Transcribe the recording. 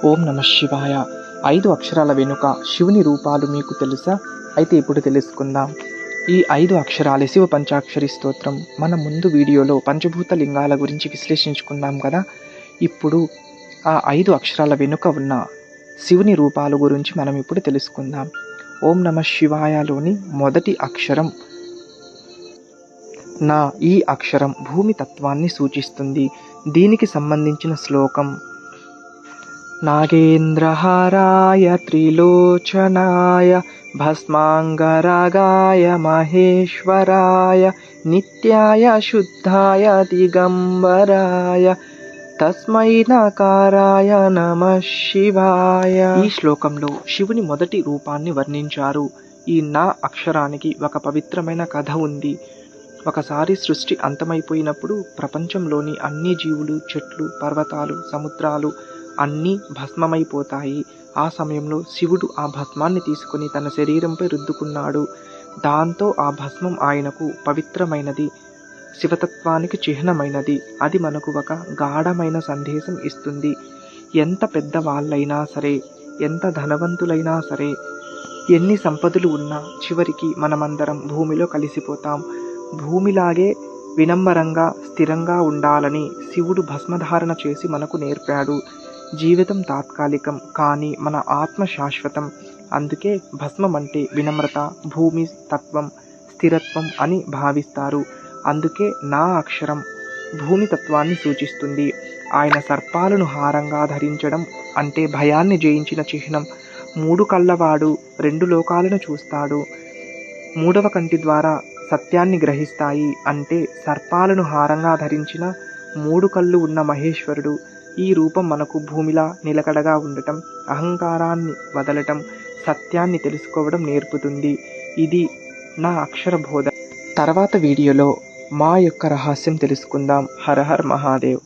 ఓం నమ శివాయ. 5 అక్షరాల వెనుక శివుని రూపాలు మీకు తెలుసా? అయితే ఇప్పుడు తెలుసుకుందాం. ఈ 5 అక్షరాలే శివ పంచాక్షరి స్తోత్రం. మన ముందు వీడియోలో పంచభూత లింగాల గురించి విశ్లేషించుకున్నాం కదా. ఇప్పుడు ఆ 5 అక్షరాల వెనుక ఉన్న శివుని రూపాల గురించి మనం ఇప్పుడు తెలుసుకుందాం. ఓం నమ శివాయలోని మొదటి అక్షరం నా. ఈ అక్షరం భూమి తత్వాన్ని సూచిస్తుంది. దీనికి సంబంధించిన శ్లోకం: నాగేంద్రహారాయ త్రిలోచనాయ భస్మాంగరాగాయ మహేశ్వరాయ నిత్యాయ శుద్ధాయ దిగంబరాయ తస్మై నకారాయ నమః శివాయ. ఈ శ్లోకంలో శివుని మొదటి రూపాన్ని వర్ణించారు. ఈ నా అక్షరానికి ఒక పవిత్రమైన కథ ఉంది. ఒకసారి సృష్టి అంతమైపోయినప్పుడు ప్రపంచంలోని అన్ని జీవులు, చెట్లు, పర్వతాలు, సముద్రాలు అన్నీ భస్మమైపోతాయి. ఆ సమయంలో శివుడు ఆ భస్మాన్ని తీసుకుని తన శరీరంపై రుద్దుకున్నాడు. దాంతో ఆ భస్మం ఆయనకు పవిత్రమైనది, శివతత్వానికి చిహ్నమైనది. అది మనకు ఒక గాఢమైన సందేశం ఇస్తుంది. ఎంత పెద్దవాళ్ళైనా సరే, ఎంత ధనవంతులైనా సరే, ఎన్ని సంపదలు ఉన్నా చివరికి మనమందరం భూమిలో కలిసిపోతాం. భూమిలాగే వినమ్రంగా, స్థిరంగా ఉండాలని శివుడు భస్మధారణ చేసి మనకు నేర్పాడు. జీవితం తాత్కాలికం, కానీ మన ఆత్మ శాశ్వతం. అందుకే భస్మం అంటే వినమ్రత, భూమి తత్వం, స్థిరత్వం అని భావిస్తారు. అందుకే నా అక్షరం భూమి తత్వాన్ని సూచిస్తుంది. ఆయన సర్పాలను హారంగా ధరించడం అంటే భయాన్ని జయించిన చిహ్నం. 3 కళ్ళవాడు 2 లోకాలను చూస్తాడు. 3వ కంటి ద్వారా సత్యాన్ని గ్రహిస్తాయి. అంటే సర్పాలను హారంగా ధరించిన 3 కళ్ళు ఉన్న మహేశ్వరుడు. ఈ రూపం మనకు భూమిలా నిలకడగా ఉండటం, అహంకారాన్ని వదలటం, సత్యాన్ని తెలుసుకోవడం నేర్పుతుంది. ఇది నా అక్షర బోధ. తర్వాత వీడియోలో మా యొక్క రహస్యం తెలుసుకుందాం. హర హర్ మహాదేవ్.